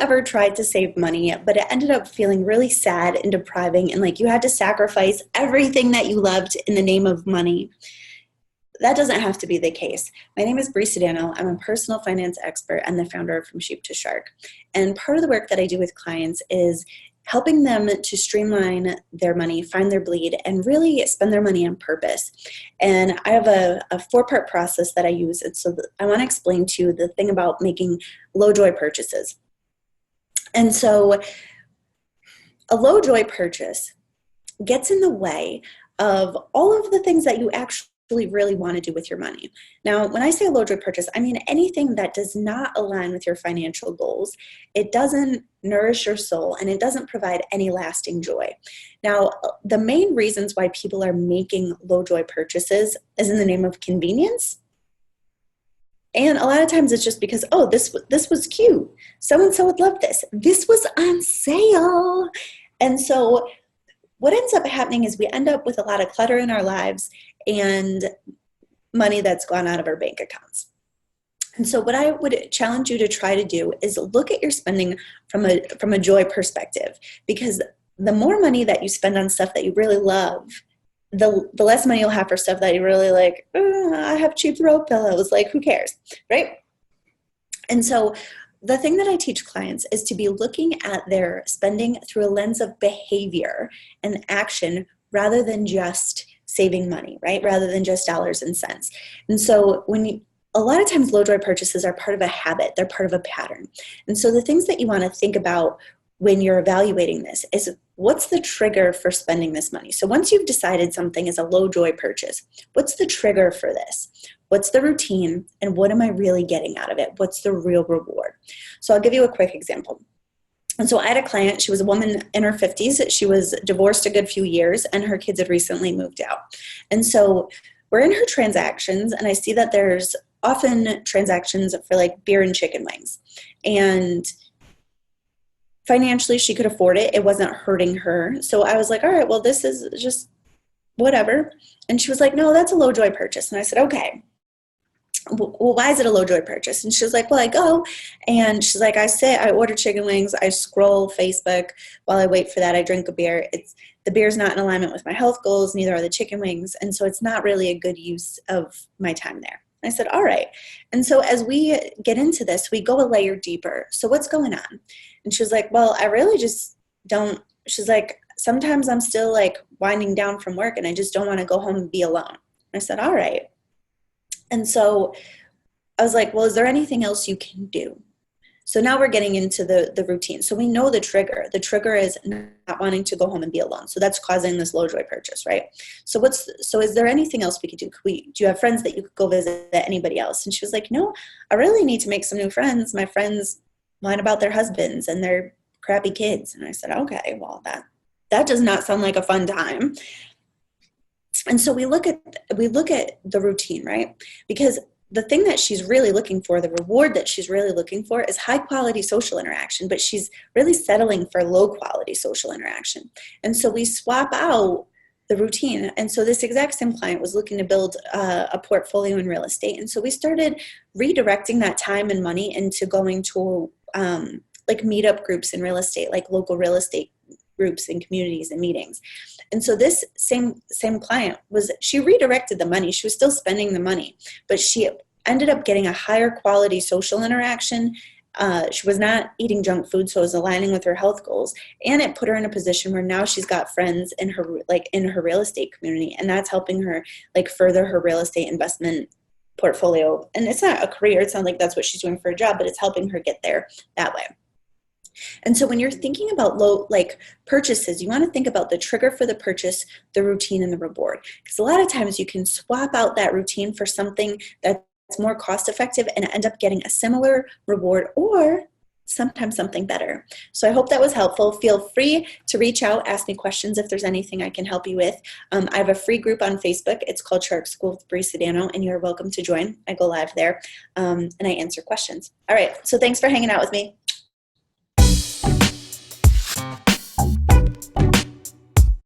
ever tried to save money, but it ended up feeling really sad and depriving, and like you had to sacrifice everything that you loved in the name of money? That doesn't have to be the case. My name is Brie Sodano. I'm a personal finance expert and the founder of From Sheep to Shark. And part of the work that I do with clients is helping them to streamline their money, find their bleed, and really spend their money on purpose. And I have a 4-part process that I use. And so I want to explain to you the thing about making low joy purchases. And so a low joy purchase gets in the way of all of the things that you actually really want to do with your money. Now, when I say a low joy purchase, I mean anything that does not align with your financial goals. It doesn't nourish your soul, and it doesn't provide any lasting joy. Now, the main reasons why people are making low joy purchases is in the name of convenience. And a lot of times it's just because, oh, this was cute. So-and-so would love this. This was on sale. And so what ends up happening is we end up with a lot of clutter in our lives and money that's gone out of our bank accounts. And so what I would challenge you to try to do is look at your spending from a joy perspective, because the more money that you spend on stuff that you really love, the less money you'll have for stuff that you really like. I have cheap throw pillows, like who cares, right? And so the thing that I teach clients is to be looking at their spending through a lens of behavior and action rather than just saving money, right? Rather than just dollars and cents. And so a lot of times low joy purchases are part of a habit, they're part of a pattern. And so the things that you want to think about when you're evaluating this is, what's the trigger for spending this money? So once you've decided something is a low joy purchase, what's the trigger for this? What's the routine, and what am I really getting out of it? What's the real reward? So I'll give you a quick example. And so I had a client, she was a woman in her 50s. She was divorced a good few years, and her kids had recently moved out. And so we're in her transactions, and I see that there's often transactions for like beer and chicken wings. And financially, she could afford it. It wasn't hurting her. So I was like, all right, well, this is just whatever. And she was like, no, that's a low joy purchase. And I said, okay. Well, why is it a low joy purchase? And she was like, well, I go, and she's like, I order chicken wings, I scroll Facebook while I wait for that, I drink a beer. The beer's not in alignment with my health goals, neither are the chicken wings, and so it's not really a good use of my time there. I said, all right. And so as we get into this, we go a layer deeper. So what's going on? And she was like, well, I really just don't. She's like, sometimes I'm still like winding down from work and I just don't want to go home and be alone. I said, all right. And so I was like, well, is there anything else you can do? So now we're getting into the routine. So we know the trigger. The trigger is not wanting to go home and be alone. So that's causing this low joy purchase, right? So is there anything else we could do? Do you have friends that you could go visit, anybody else? And she was like, no, I really need to make some new friends. My friends whine about their husbands and their crappy kids. And I said, okay, well, that does not sound like a fun time. And so we look at the routine, right? Because the thing that she's really looking for, the reward that she's really looking for, is high quality social interaction, but she's really settling for low quality social interaction. And so we swap out the routine. And so this exact same client was looking to build a portfolio in real estate. And so we started redirecting that time and money into going to like meetup groups in real estate, like local real estate groups and communities and meetings. And so this same client she redirected the money. She was still spending the money, but she ended up getting a higher quality social interaction. She was not eating junk food, so it was aligning with her health goals. And it put her in a position where now she's got friends in her real estate community, and that's helping her like further her real estate investment portfolio. And it's not a career. It's not like that's what she's doing for a job, but it's helping her get there that way. And so when you're thinking about low purchases, you want to think about the trigger for the purchase, the routine, and the reward. Because a lot of times you can swap out that routine for something that's more cost effective and end up getting a similar reward, or sometimes something better. So I hope that was helpful. Feel free to reach out, ask me questions if there's anything I can help you with. I have a free group on Facebook. It's called Shark School with Brie Sodano, and you're welcome to join. I go live there, and I answer questions. All right, so thanks for hanging out with me.